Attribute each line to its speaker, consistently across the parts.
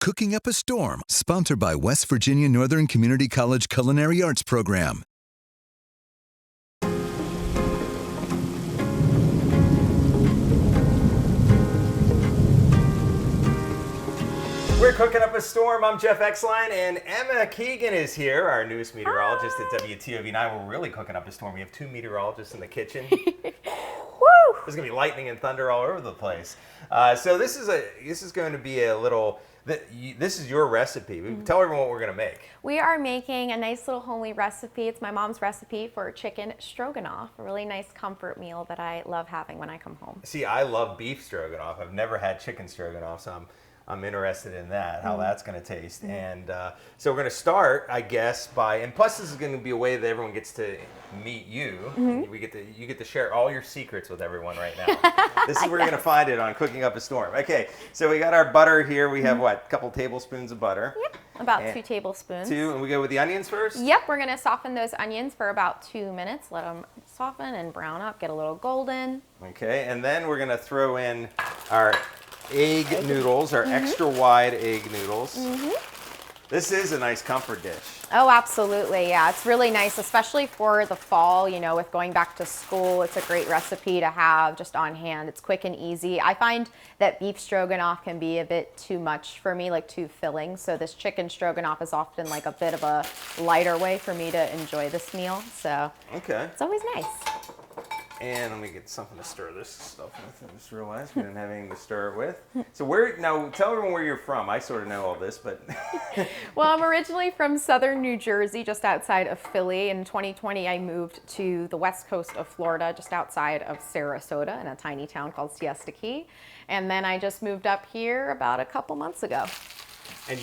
Speaker 1: Cooking Up a Storm, sponsored by West Virginia Northern Community College Culinary Arts Program.
Speaker 2: We're cooking up a storm. I'm Jeff Oechslein, and Emma Keegan is here, our newest meteorologist at WTOV. Now we're really cooking up a storm. We have two meteorologists in the kitchen.
Speaker 3: Woo!
Speaker 2: There's gonna be lightning and thunder all over the place. So this is going to be a little. This is your recipe. Tell everyone what we're gonna make.
Speaker 3: We are making a nice little homely recipe. It's my mom's recipe for chicken stroganoff, a really nice comfort meal that I love having when I come home.
Speaker 2: See, I love beef stroganoff. I've never had chicken stroganoff, so I'm interested in that, how that's going to taste. And so we're going to start, I guess, and plus this is going to be a way that everyone gets to meet you. You get to share all your secrets with everyone right now. This is where you're going to find it on Cooking Up a Storm. Okay, so we got our butter here. We have what, a couple tablespoons of butter?
Speaker 3: Yep, about 2 tablespoons.
Speaker 2: And we go with the onions first?
Speaker 3: Yep, we're going to soften those onions for about 2 minutes. Let them soften and brown up, get a little golden.
Speaker 2: Okay, and then we're going to throw in our egg noodles, our extra wide egg noodles. This is a nice comfort dish.
Speaker 3: Oh, absolutely. Yeah, it's really nice, especially for the fall, you know, with going back to school. It's a great recipe to have just on hand. It's quick and easy. I find that beef stroganoff can be a bit too much for me, like too filling. So this chicken stroganoff is often like a bit of a lighter way for me to enjoy this meal. So it's always nice.
Speaker 2: And let me get something to stir this stuff with. I just realized we didn't have anything to stir it with. So now tell everyone where you're from. I sort of know all this, but.
Speaker 3: Well, I'm originally from southern New Jersey, just outside of Philly. In 2020, I moved to the west coast of Florida, just outside of Sarasota, in a tiny town called Siesta Key. And then I just moved up here about a couple months ago.
Speaker 2: And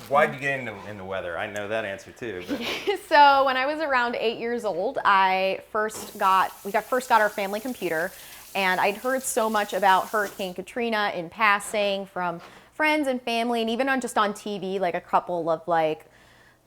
Speaker 2: why'd you get into weather? I know that answer too. But.
Speaker 3: So when I was around 8 years old, we first got our family computer, and I'd heard so much about Hurricane Katrina in passing from friends and family, and even just on TV, like a couple of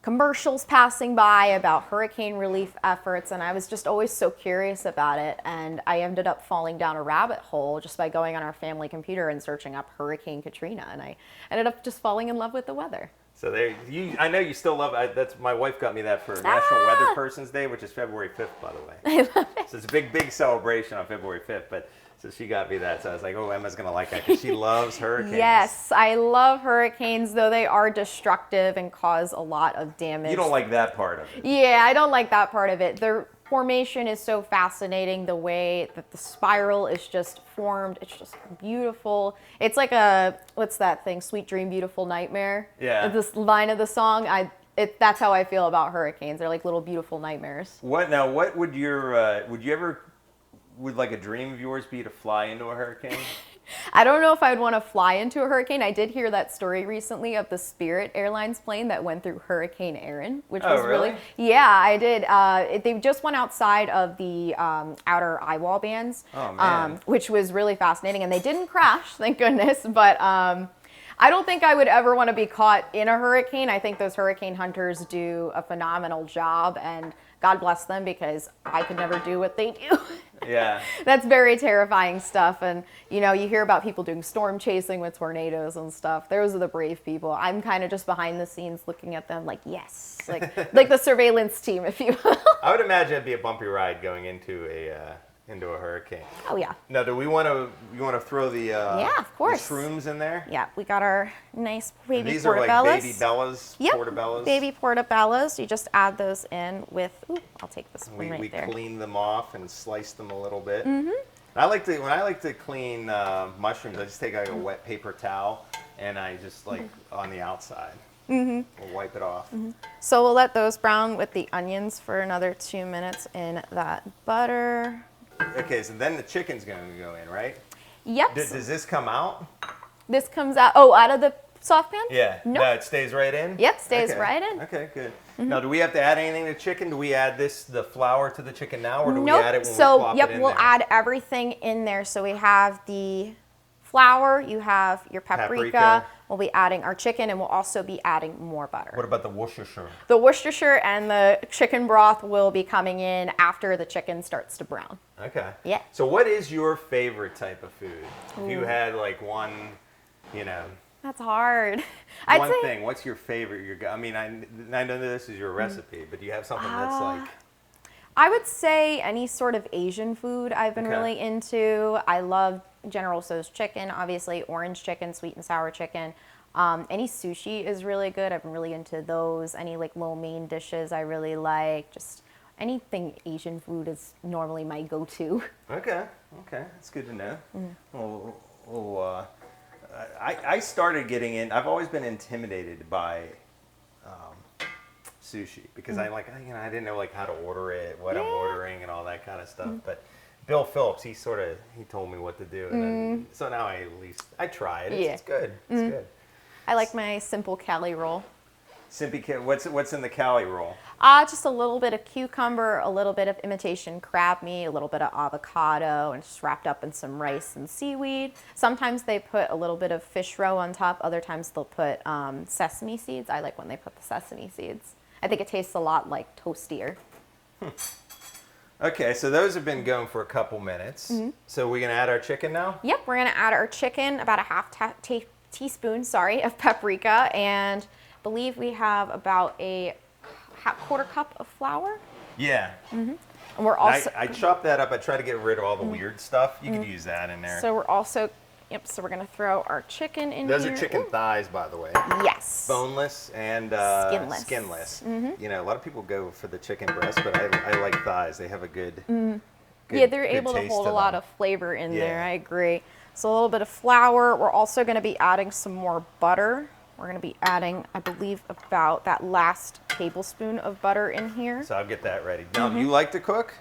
Speaker 3: commercials passing by about hurricane relief efforts, and I was just always so curious about it, and I ended up falling down a rabbit hole just by going on our family computer and searching up Hurricane Katrina, and I ended up just falling in love with the weather.
Speaker 2: So I know you still love it. That's my wife got me that for National Weather Person's Day, which is February 5th, by the way.
Speaker 3: I love it.
Speaker 2: So it's a big celebration on February 5th, but so she got me that. So I was like, oh, Emma's going to like that because she loves hurricanes.
Speaker 3: Yes, I love hurricanes, though they are destructive and cause a lot of damage.
Speaker 2: You don't like that part of it.
Speaker 3: Yeah, I don't like that part of it. Their formation is so fascinating, the way that the spiral is just formed. It's just beautiful. It's like what's that thing, Sweet Dream, Beautiful Nightmare? Yeah. This line of the song, that's how I feel about hurricanes. They're like little beautiful nightmares.
Speaker 2: What would would like a dream of yours be to fly into a hurricane?
Speaker 3: I don't know if I would want to fly into a hurricane. I did hear that story recently of the Spirit Airlines plane that went through Hurricane Erin, which was really? Yeah, I did. They just went outside of the outer eyewall bands, which was really fascinating, and they didn't crash, thank goodness. But I don't think I would ever want to be caught in a hurricane. I think those hurricane hunters do a phenomenal job, and God bless them, because I could never do what they do.
Speaker 2: Yeah.
Speaker 3: That's very terrifying stuff. And, you hear about people doing storm chasing with tornadoes and stuff. Those are the brave people. I'm kind of just behind the scenes looking at them like, yes, like the surveillance team, if you will.
Speaker 2: I would imagine it'd be a bumpy ride going into a hurricane.
Speaker 3: Oh, yeah.
Speaker 2: Now, you want to throw the
Speaker 3: yeah, of course,
Speaker 2: the shrooms in there?
Speaker 3: Yeah, we got our nice baby portobellas.
Speaker 2: These are like baby bellas,
Speaker 3: yep,
Speaker 2: portobellas?
Speaker 3: Baby portobellas. You just add those in with, I'll take this one right there.
Speaker 2: We clean them off and slice them a little bit. Mm-hmm. When I like to clean mushrooms, I just take a wet paper towel and I just on the outside. We'll wipe it off.
Speaker 3: So we'll let those brown with the onions for another 2 minutes in that butter.
Speaker 2: Okay, so then the chicken's going to go in, right?
Speaker 3: Yep.
Speaker 2: Does this come out?
Speaker 3: This comes out, out of the saucepan?
Speaker 2: Yeah.
Speaker 3: Nope.
Speaker 2: No, it stays right in?
Speaker 3: Yep, stays right in.
Speaker 2: Okay, good. Now, do we have to add anything to chicken? Do we add the flour to the chicken now, or do we add it when we plop it in there?
Speaker 3: We'll add everything in there. So we have the flour, you have your paprika. We'll be adding our chicken, and we'll also be adding more butter.
Speaker 2: What about the Worcestershire?
Speaker 3: The Worcestershire and the chicken broth will be coming in after the chicken starts to brown.
Speaker 2: Okay.
Speaker 3: Yeah.
Speaker 2: So what is your favorite type of food? If you had one,
Speaker 3: That's hard. I'd
Speaker 2: One
Speaker 3: say,
Speaker 2: thing. What's your favorite? I mean, I know this is your recipe, but do you have something that's like?
Speaker 3: I would say any sort of Asian food I've been
Speaker 2: Okay.
Speaker 3: really into. I love General Tso's chicken, obviously orange chicken, sweet and sour chicken. Any sushi is really good. I've been really into those. Any like lo mein dishes I really like. Just anything Asian food is normally my go-to.
Speaker 2: Okay, that's good to know. I started getting in. I've always been intimidated by sushi because I didn't know like how to order it, what I'm ordering, and all that kind of stuff. But Bill Phillips, he told me what to do, and then, so now I try it. It's good. It's good.
Speaker 3: I like my simple Cali roll.
Speaker 2: What's in the Cali roll?
Speaker 3: Just a little bit of cucumber, a little bit of imitation crab meat, a little bit of avocado, and just wrapped up in some rice and seaweed. Sometimes they put a little bit of fish roe on top. Other times they'll put sesame seeds. I like when they put the sesame seeds. I think it tastes a lot like toastier.
Speaker 2: Okay, so those have been going for a couple minutes. So we're gonna add our chicken now?
Speaker 3: Yep, we're gonna add our chicken, about a half teaspoon, of paprika, and I believe we have about a quarter cup of flour.
Speaker 2: Yeah.
Speaker 3: And we're also
Speaker 2: I chop that up. I try to get rid of all the weird stuff. You could use that in there.
Speaker 3: so we're also so we're gonna throw our chicken in
Speaker 2: Those
Speaker 3: here.
Speaker 2: are chicken
Speaker 3: Ooh.
Speaker 2: thighs, by the way.
Speaker 3: Yes.
Speaker 2: Boneless and
Speaker 3: Skinless.
Speaker 2: You know, a lot of people go for the chicken breast, but I like thighs. They have a good.
Speaker 3: Yeah, they're
Speaker 2: good
Speaker 3: able to
Speaker 2: taste
Speaker 3: hold a
Speaker 2: them.
Speaker 3: lot of flavor in there.
Speaker 2: Yeah.
Speaker 3: I agree. So a little bit of flour. We're also going to be adding some more butter. We're going to be adding, I believe, about that last tablespoon of butter in here.
Speaker 2: So I'll get that ready. Now, do you like to cook?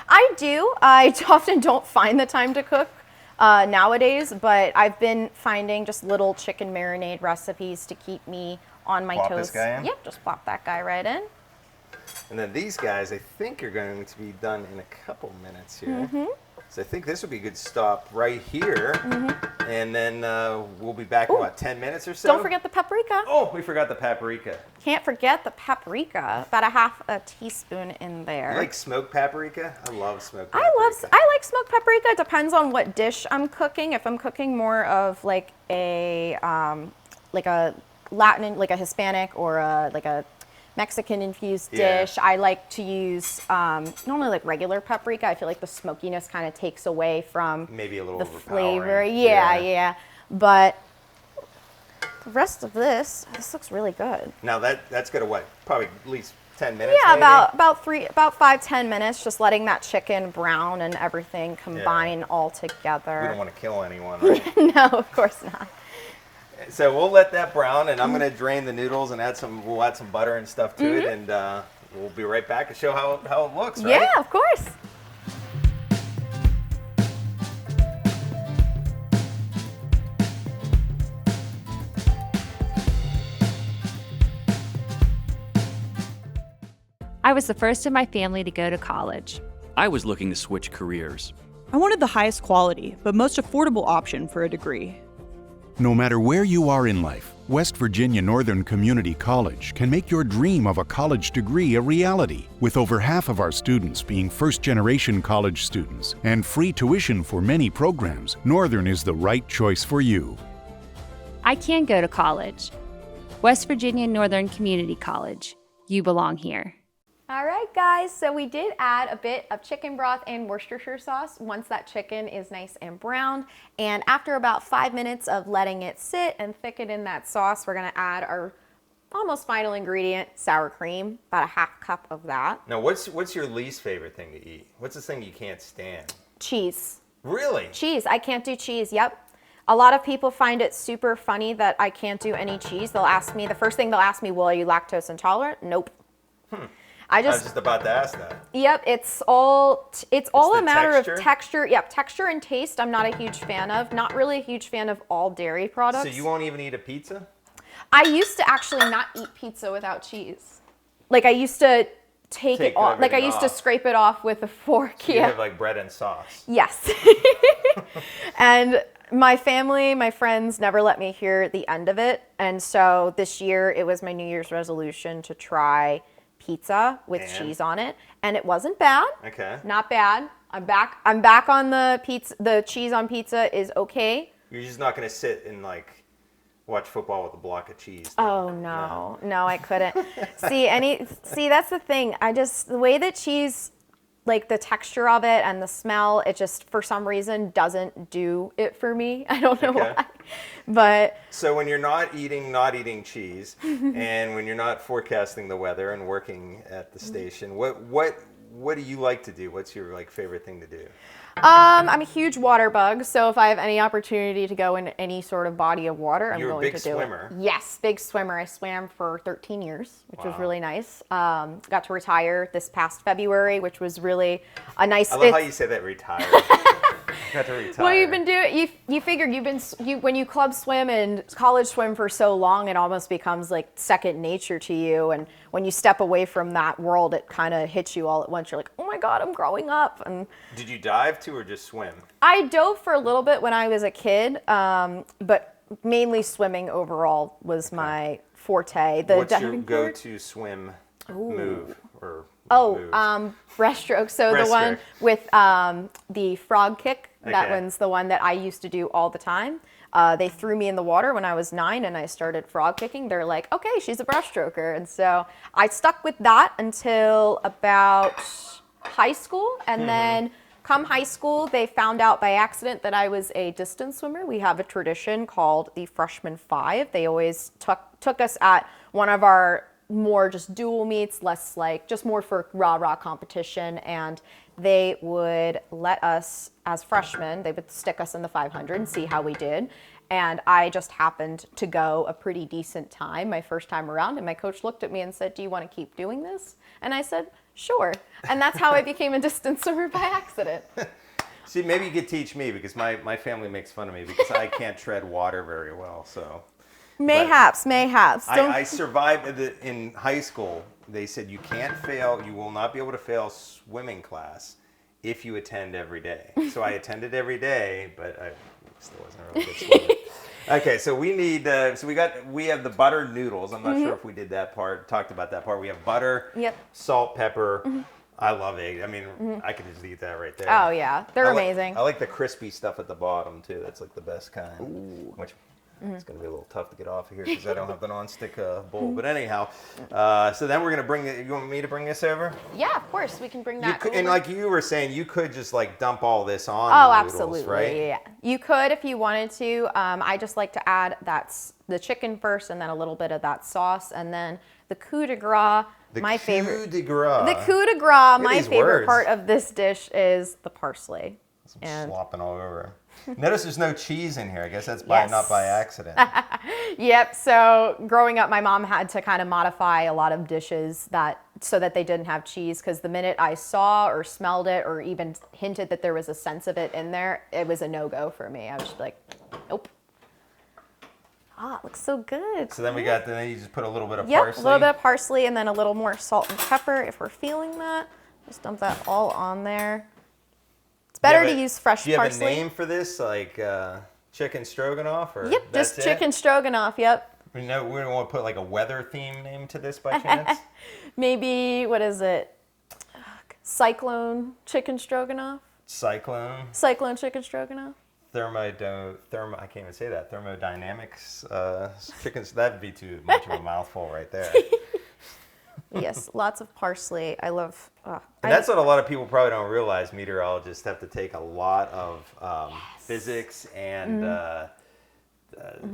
Speaker 3: I do. I often don't find the time to cook nowadays, but I've been finding just little chicken marinade recipes to keep me on my
Speaker 2: Plop
Speaker 3: toes.
Speaker 2: this guy in?
Speaker 3: Yep, just plop that guy right in.
Speaker 2: And then these guys, I think, are going to be done in a couple minutes here. So I think this would be a good stop right here. And then we'll be back in, what, 10 minutes or so?
Speaker 3: Don't forget the paprika.
Speaker 2: Oh, we forgot the paprika.
Speaker 3: Can't forget the paprika. About a half a teaspoon in there.
Speaker 2: You like smoked paprika? I love smoked paprika.
Speaker 3: I like smoked paprika. It depends on what dish I'm cooking. If I'm cooking more of like a Latin, like a Hispanic or like a Mexican infused dish, I like to use normally like regular paprika. I feel like the smokiness kind of takes away from
Speaker 2: Maybe a little
Speaker 3: the
Speaker 2: overpowering.
Speaker 3: flavor. Yeah. But the rest of this looks really good.
Speaker 2: Now that's gonna what? Probably at least 10 minutes.
Speaker 3: Yeah,
Speaker 2: maybe?
Speaker 3: about 5-10 minutes, just letting that chicken brown and everything combine all together.
Speaker 2: We don't want to kill anyone, right?
Speaker 3: No, of course not.
Speaker 2: So we'll let that brown, and I'm gonna drain the noodles and we'll add some butter and stuff to it, and we'll be right back to show how it looks. Right?
Speaker 3: Yeah, of course.
Speaker 4: I was the first in my family to go to college.
Speaker 5: I was looking to switch careers.
Speaker 6: I wanted the highest quality, but most affordable option for a degree.
Speaker 7: No matter where you are in life, West Virginia Northern Community College can make your dream of a college degree a reality. With over half of our students being first-generation college students and free tuition for many programs, Northern is the right choice for you.
Speaker 4: I can go to college. West Virginia Northern Community College. You belong here.
Speaker 3: All right, guys, so we did add a bit of chicken broth and Worcestershire sauce once that chicken is nice and browned. And after about 5 minutes of letting it sit and thicken in that sauce, we're gonna add our almost final ingredient, sour cream, about a half cup of that.
Speaker 2: Now, what's your least favorite thing to eat? What's the thing you can't stand?
Speaker 3: Cheese.
Speaker 2: Really?
Speaker 3: Cheese, I can't do cheese, yep. A lot of people find it super funny that I can't do any cheese. They'll ask me, the first thing they'll ask me, well, are you lactose intolerant? Nope.
Speaker 2: I was just about to ask that.
Speaker 3: Yep, it's all a matter
Speaker 2: texture?
Speaker 3: of texture. Yep, texture and taste I'm not a huge fan of. Not really a huge fan of all dairy products.
Speaker 2: So you won't even eat a pizza?
Speaker 3: I used to actually not eat pizza without cheese. Like I used to take it off. Like I used to scrape it off with a fork.
Speaker 2: So you have like bread and sauce.
Speaker 3: Yes. And my family, my friends never let me hear the end of it. And so this year it was my New Year's resolution to try pizza with cheese on it, and it wasn't bad.
Speaker 2: Okay.
Speaker 3: Not bad. I'm back on the pizza. The cheese on pizza is okay.
Speaker 2: You're just not gonna sit and like watch football with a block of cheese.
Speaker 3: Oh no, no, I couldn't. See, that's the thing. The way that cheese, like the texture of it and the smell, it just for some reason doesn't do it for me. I don't know why. But
Speaker 2: so when you're not eating cheese, and when you're not forecasting the weather and working at the station, what do you like to do? What's your favorite thing to do?
Speaker 3: I'm a huge water bug, so if I have any opportunity to go in any sort of body of water, I'm going to do it.
Speaker 2: You're a big swimmer.
Speaker 3: Yes, big swimmer. I swam for 13 years, which was really nice. Got to retire this past February, which was really a nice.
Speaker 2: I love how you say that, retire. Got to retire.
Speaker 3: Well, you've been doing. You figure when you club swim and college swim for so long, it almost becomes like second nature to you. And when you step away from that world, it kind of hits you all at once. You're like, oh my God, I'm growing up. And
Speaker 2: did you dive too, or just swim?
Speaker 3: I dove for a little bit when I was a kid, but mainly swimming overall was my forte.
Speaker 2: What's your go-to swim move or moves?
Speaker 3: Breaststroke. So the one with the frog kick. That one's the one that I used to do all the time. They threw me in the water when I was 9 and I started frog kicking. They're like, okay, she's a breaststroker. And so I stuck with that until about high schook. And then come high school, they found out by accident that I was a distance swimmer. We have a tradition called the Freshman 5. They always took us at one of our more just dual meets, less like just more for rah-rah competition. And they would let us, as freshmen, they would stick us in the 500 and see how we did. And I just happened to go a pretty decent time my first time around. And my coach looked at me and said, do you want to keep doing this? And I said, sure. And that's how I became a distance swimmer by accident.
Speaker 2: See, maybe you could teach me, because my family makes fun of me because I can't tread water very well. So
Speaker 3: mayhaps.
Speaker 2: I survived in high school. They said you can't fail. You will not be able to fail swimming class if you attend every day. So I attended every day, but I still wasn't a really good swimmer. Okay, so we need. We have the butter noodles. I'm not sure if we did that part. Talked about that part. We have butter, salt, pepper. I love egg. I mean, I could just eat that right there.
Speaker 3: Oh yeah, they're amazing.
Speaker 2: I like the crispy stuff at the bottom too. That's like the best kind. Ooh. Which it's going to be a little tough to get off of here because I don't have the non-stick bowl. But anyhow, so then we're going to bring it. You want me to bring this over?
Speaker 3: Yeah, of course. We can bring that over.
Speaker 2: And like you were saying, you could just like dump all this on
Speaker 3: the
Speaker 2: noodles,
Speaker 3: absolutely,
Speaker 2: right?
Speaker 3: Yeah. You could if you wanted to. I just like to add the chicken first and then a little bit of that sauce. And then the coup de grace, my favorite.
Speaker 2: The coup de grace.
Speaker 3: The coup de grace, my favorite part of this dish is the parsley.
Speaker 2: I'm slopping all over. Notice there's no cheese in here. I guess that's not by accident.
Speaker 3: Yep. So growing up, my mom had to kind of modify a lot of dishes so that they didn't have cheese, because the minute I saw or smelled it or even hinted that there was a sense of it in there, it was a no-go for me. I was just like, nope. Ah, it looks so good.
Speaker 2: So then then you just put a little bit of parsley.
Speaker 3: A little bit of parsley and then a little more salt and pepper if we're feeling that. Just dump that all on there. Better to use fresh parsley.
Speaker 2: Do you have a name for this, like chicken stroganoff, or
Speaker 3: yep, just chicken stroganoff. Yep.
Speaker 2: We don't want to put like a weather theme name to this by chance.
Speaker 3: Maybe what is it? Cyclone chicken stroganoff.
Speaker 2: Cyclone
Speaker 3: chicken stroganoff.
Speaker 2: I can't even say that. Thermodynamics chickens. That'd be too much of a mouthful right there.
Speaker 3: Yes, lots of parsley. I love.
Speaker 2: And that's what a lot of people probably don't realize. Meteorologists have to take a lot of physics and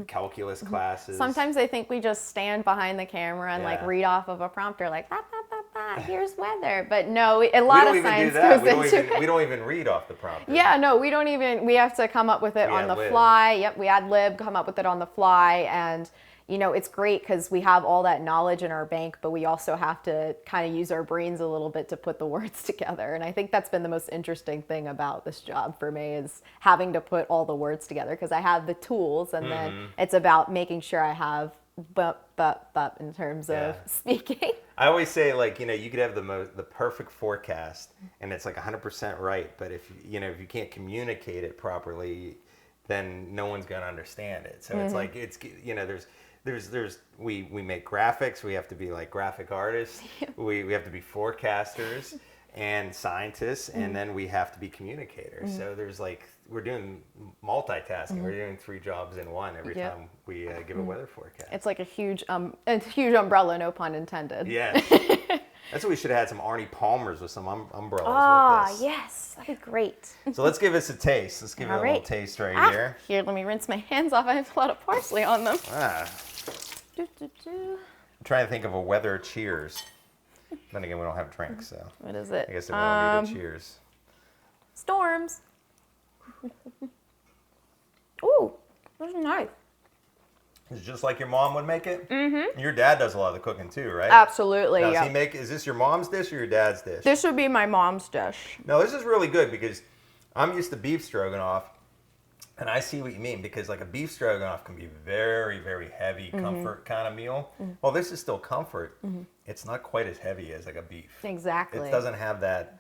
Speaker 2: calculus classes.
Speaker 3: Sometimes they think we just stand behind the camera and like read off of a prompter, like here's weather. But no, a lot of science goes into it.
Speaker 2: We don't even read off the prompter.
Speaker 3: Yeah, no, we don't even. We have to come up with it on the fly. Yep, we ad lib, come up with it on the fly, and. You know, it's great because we have all that knowledge in our bank, but we also have to kind of use our brains a little bit to put the words together. And I think that's been the most interesting thing about this job for me, is having to put all the words together, because I have the tools, and then it's about making sure I have bup in terms of speaking.
Speaker 2: I always say, like, you know, you could have the perfect forecast and it's like 100% right, but if you can't communicate it properly, then no one's going to understand it. So it's like we make graphics. We have to be like graphic artists. We have to be forecasters and scientists, and then we have to be communicators. So there's like we're doing multitasking. We're doing 3 jobs in one every time we give a weather forecast.
Speaker 3: It's like a huge umbrella, no pun intended.
Speaker 2: Yeah. That's what we should have had, some Arnie Palmers with some umbrellas with this.
Speaker 3: Yes, that'd be great.
Speaker 2: So let's give this a taste. Let's give it a little taste right here.
Speaker 3: Here, let me rinse my hands off. I have a lot of parsley on them.
Speaker 2: I'm trying to think of a weather cheers. Then again, we don't have drinks, so.
Speaker 3: What is it?
Speaker 2: I guess we don't need a cheers.
Speaker 3: Storms. Ooh, this is nice.
Speaker 2: It's just like your mom would make it? Mm-hmm. Your dad does a lot of the cooking too, right?
Speaker 3: Absolutely,
Speaker 2: now,
Speaker 3: yeah.
Speaker 2: Is this your mom's dish or your dad's dish?
Speaker 3: This would be my mom's dish.
Speaker 2: No, this is really good because I'm used to beef stroganoff, and I see what you mean, because like a beef stroganoff can be very, very heavy comfort kind of meal. Well, this is still comfort. It's not quite as heavy as like a beef.
Speaker 3: Exactly.
Speaker 2: It doesn't have that,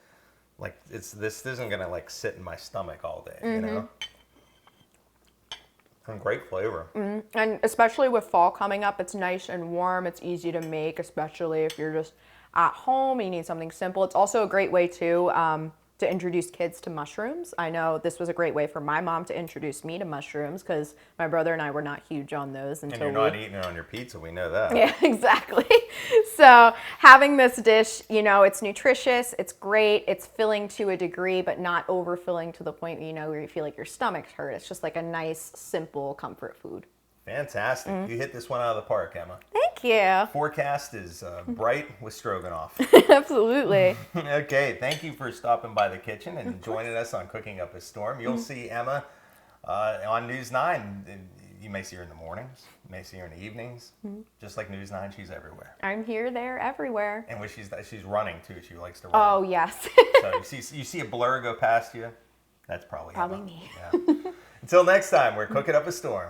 Speaker 2: like, this isn't gonna like sit in my stomach all day, you know? And great flavor.
Speaker 3: And especially with fall coming up, it's nice and warm. It's easy to make, especially if you're just at home, you need something simple. It's also a great way too to introduce kids to mushrooms. I know this was a great way for my mom to introduce me to mushrooms, because my brother and I were not huge on those until
Speaker 2: And you're not eating it on your pizza, we know that.
Speaker 3: Yeah, exactly. So having this dish, you know, it's nutritious, it's great, it's filling to a degree, but not overfilling to the point, you know, where you feel like your stomach's hurt. It's just like a nice, simple comfort food.
Speaker 2: Fantastic. You hit this one out of the park, Emma.
Speaker 3: Thank you.
Speaker 2: Forecast is bright with stroganoff.
Speaker 3: Absolutely.
Speaker 2: Okay, thank you for stopping by the kitchen and joining us on Cooking Up a Storm. You'll see Emma on News 9. You may see her in the mornings, you may see her in the evenings. Just like News 9, she's everywhere.
Speaker 3: I'm here, there, everywhere.
Speaker 2: And when she's running too, she likes to run.
Speaker 3: Oh, yes.
Speaker 2: So you see a blur go past you, that's probably Emma.
Speaker 3: me.
Speaker 2: Yeah. Until next time, we're Cooking Up a Storm.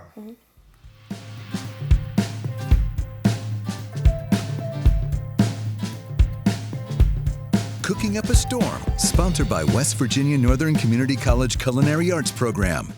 Speaker 1: Cooking Up a Storm, sponsored by West Virginia Northern Community College Culinary Arts Program.